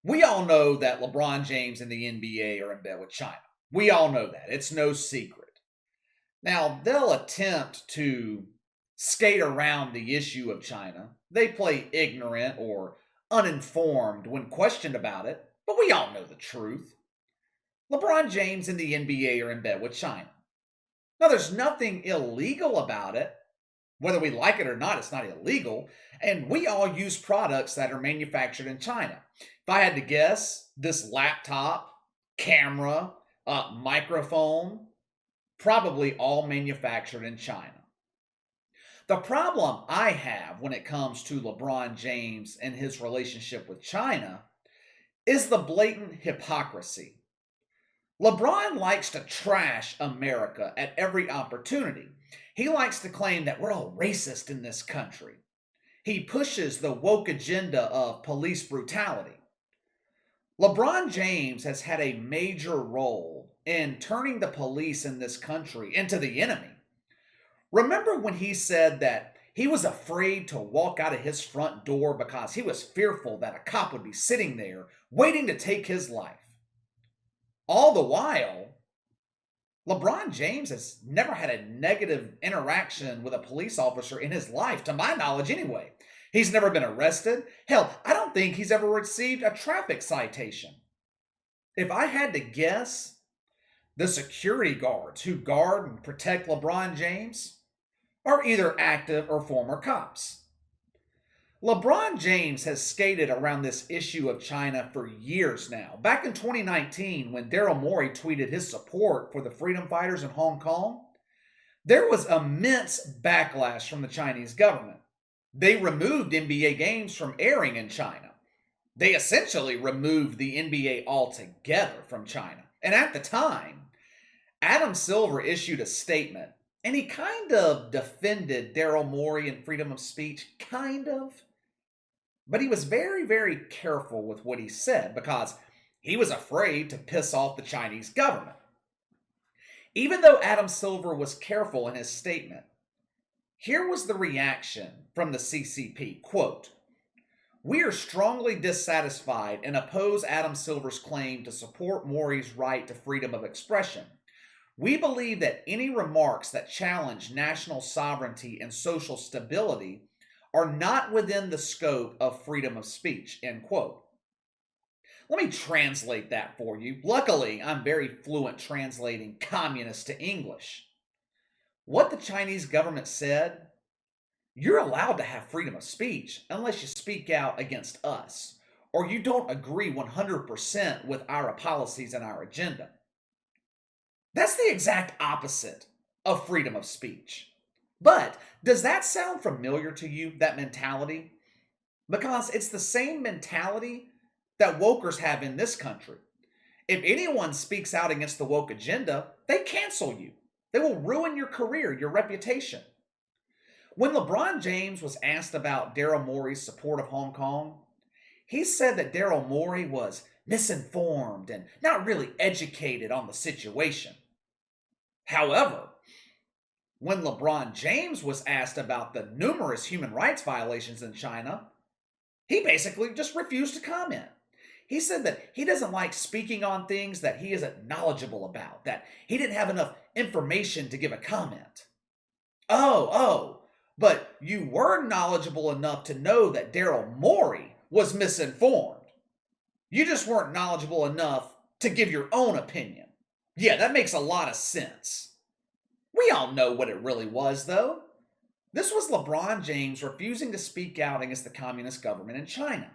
We all know that LeBron James and the NBA are in bed with China. We all know that. It's no secret. Now, they'll attempt to skate around the issue of China. They play ignorant or uninformed when questioned about it, but we all know the truth. LeBron James and the NBA are in bed with China. Now, there's nothing illegal about it. Whether we like it or not, it's not illegal. And we all use products that are manufactured in China. If I had to guess, this laptop, camera, microphone, probably all manufactured in China. The problem I have when it comes to LeBron James and his relationship with China is the blatant hypocrisy. LeBron likes to trash America at every opportunity. He likes to claim that we're all racist in this country. He pushes the woke agenda of police brutality. LeBron James has had a major role in turning the police in this country into the enemy. Remember when he said that he was afraid to walk out of his front door because he was fearful that a cop would be sitting there waiting to take his life? All the while, LeBron James has never had a negative interaction with a police officer in his life, to my knowledge anyway. He's never been arrested. Hell, I don't think he's ever received a traffic citation. If I had to guess, the security guards who guard and protect LeBron James are either active or former cops. LeBron James has skated around this issue of China for years now. Back in 2019, when Daryl Morey tweeted his support for the freedom fighters in Hong Kong, there was immense backlash from the Chinese government. They removed NBA games from airing in China. They essentially removed the NBA altogether from China. And at the time, Adam Silver issued a statement, and he kind of defended Daryl Morey and freedom of speech, kind of. But he was very, very careful with what he said because he was afraid to piss off the Chinese government. Even though Adam Silver was careful in his statement, here was the reaction from the CCP, quote, "We are strongly dissatisfied and oppose Adam Silver's claim to support Morey's right to freedom of expression. We believe that any remarks that challenge national sovereignty and social stability are not within the scope of freedom of speech," end quote. Let me translate that for you. Luckily, I'm very fluent translating communist to English. What the Chinese government said, you're allowed to have freedom of speech unless you speak out against us, or you don't agree 100% with our policies and our agenda. That's the exact opposite of freedom of speech. But does that sound familiar to you, that mentality? Because it's the same mentality that wokers have in this country. If anyone speaks out against the woke agenda, they cancel you. They will ruin your career, your reputation. When LeBron James was asked about Daryl Morey's support of Hong Kong, he said that Daryl Morey was misinformed and not really educated on the situation. However, when LeBron James was asked about the numerous human rights violations in China, he basically just refused to comment. He said that he doesn't like speaking on things that he isn't knowledgeable about, that he didn't have enough information to give a comment. But you were knowledgeable enough to know that Daryl Morey was misinformed. You just weren't knowledgeable enough to give your own opinion. Yeah, that makes a lot of sense. We all know what it really was, though. This was LeBron James refusing to speak out against the communist government in China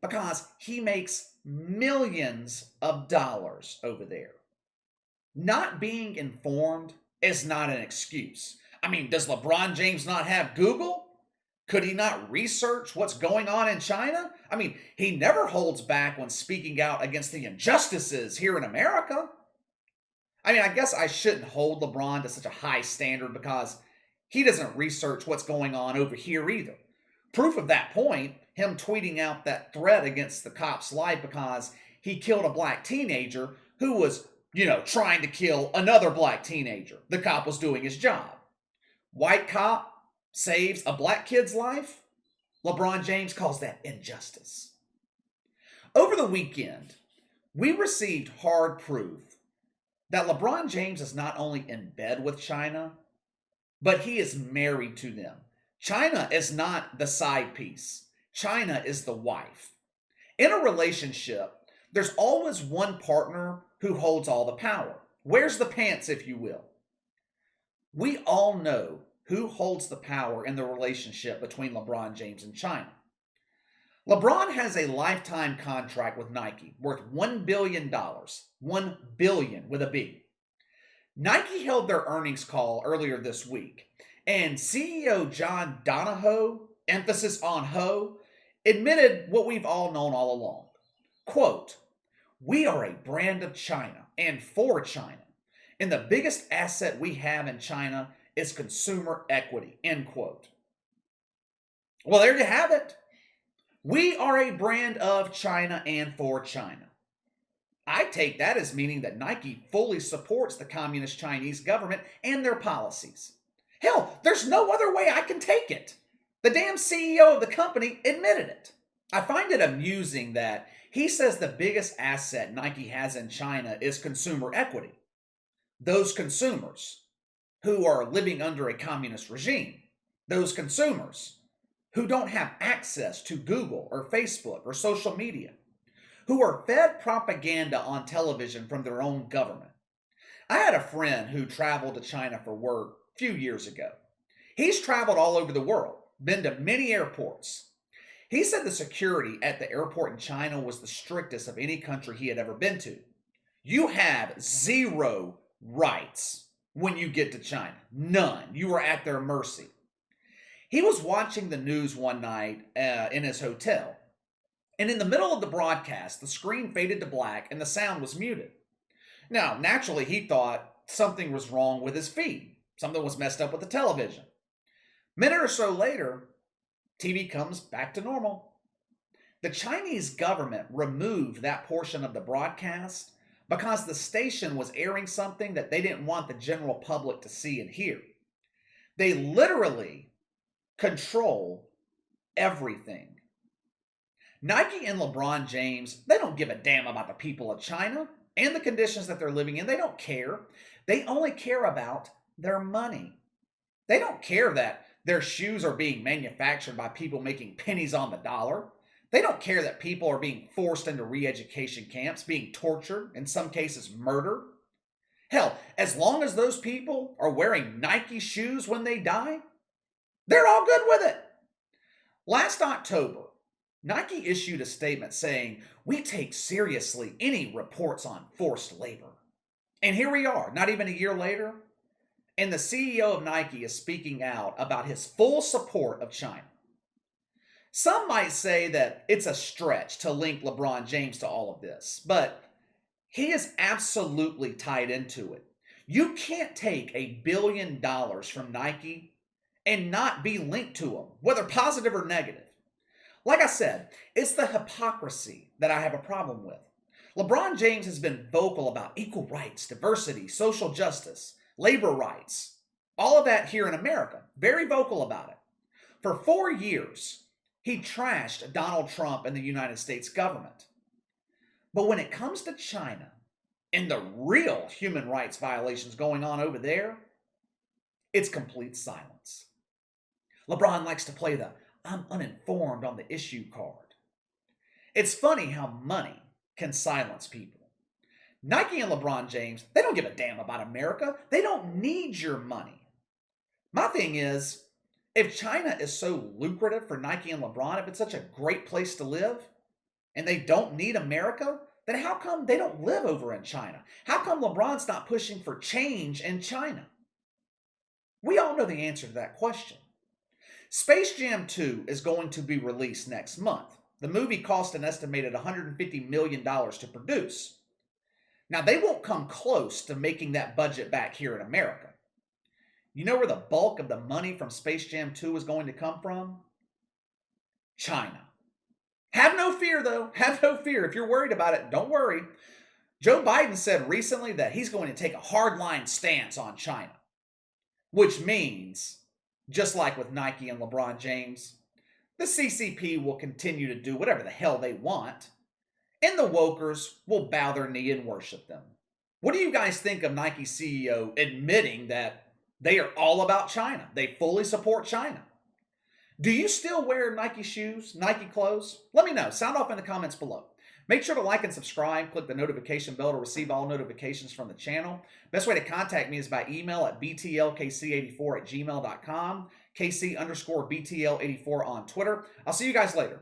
because he makes millions of dollars over there. Not being informed is not an excuse. I mean, does LeBron James not have Google? Could he not research what's going on in China? I mean, he never holds back when speaking out against the injustices here in America. I mean, I guess I shouldn't hold LeBron to such a high standard because he doesn't research what's going on over here either. Proof of that point, him tweeting out that threat against the cop's life because he killed a black teenager who was, trying to kill another black teenager. The cop was doing his job. White cop saves a black kid's life? LeBron James calls that injustice. Over the weekend, we received hard proof that LeBron James is not only in bed with China, but he is married to them. China is not the side piece, China is the wife. In a relationship, there's always one partner who holds all the power. Wears the pants, if you will. We all know who holds the power in the relationship between LeBron James and China. LeBron has a lifetime contract with Nike worth $1 billion. $1 billion with a B. Nike held their earnings call earlier this week, and CEO John Donahoe, emphasis on ho, admitted what we've all known all along. Quote, "We are a brand of China and for China, and the biggest asset we have in China is consumer equity," end quote. Well, there you have it. We are a brand of China and for China. I take that as meaning that Nike fully supports the communist Chinese government and their policies. Hell, there's no other way I can take it. The damn CEO of the company admitted it. I find it amusing that he says the biggest asset Nike has in China is consumer equity. Those consumers who are living under a communist regime, those consumers who don't have access to Google or Facebook or social media, who are fed propaganda on television from their own government. I had a friend who traveled to China for work a few years ago. He's traveled all over the world, been to many airports. He said the security at the airport in China was the strictest of any country he had ever been to. You have zero rights when you get to China. None. You are at their mercy. He was watching the news one night in his hotel, and in the middle of the broadcast, the screen faded to black and the sound was muted. Now, naturally, he thought something was wrong with his feed. Something was messed up with the television. A minute or so later, TV comes back to normal. The Chinese government removed that portion of the broadcast because the station was airing something that they didn't want the general public to see and hear. They literally control everything. Nike and LeBron James, they don't give a damn about the people of China and the conditions that they're living in. They don't care. They only care about their money. They don't care that their shoes are being manufactured by people making pennies on the dollar. They don't care that people are being forced into re-education camps, being tortured, in some cases murdered. Hell, as long as those people are wearing Nike shoes when they die, they're all good with it. Last October, Nike issued a statement saying, "We take seriously any reports on forced labor." And here we are, not even a year later, and the CEO of Nike is speaking out about his full support of China. Some might say that it's a stretch to link LeBron James to all of this, but he is absolutely tied into it. You can't take $1 billion from Nike and not be linked to them, whether positive or negative. Like I said, it's the hypocrisy that I have a problem with. LeBron James has been vocal about equal rights, diversity, social justice, labor rights, all of that here in America. Very vocal about it. For 4 years, he trashed Donald Trump and the United States government. But when it comes to China and the real human rights violations going on over there, it's complete silence. LeBron likes to play the "I'm uninformed on the issue" card. It's funny how money can silence people. Nike and LeBron James, they don't give a damn about America. They don't need your money. My thing is, if China is so lucrative for Nike and LeBron, if it's such a great place to live, and they don't need America, then how come they don't live over in China? How come LeBron's not pushing for change in China? We all know the answer to that question. Space Jam 2 is going to be released next month. The movie cost an estimated $150 million to produce. Now, they won't come close to making that budget back here in America. You know where the bulk of the money from Space Jam 2 is going to come from? China. Have no fear, though. Have no fear. If you're worried about it, don't worry. Joe Biden said recently that he's going to take a hardline stance on China, which means, just like with Nike and LeBron James, the CCP will continue to do whatever the hell they want, And the wokers will bow their knee and worship them. What do you guys think of Nike CEO admitting that they are all about China? They fully support China. Do you still wear Nike shoes, Nike clothes? Let me know. Sound off in the comments below. Make sure to like and subscribe. Click the notification bell to receive all notifications from the channel. Best way to contact me is by email at btlkc84@gmail.com, KC_BTL84 on Twitter. I'll see you guys later.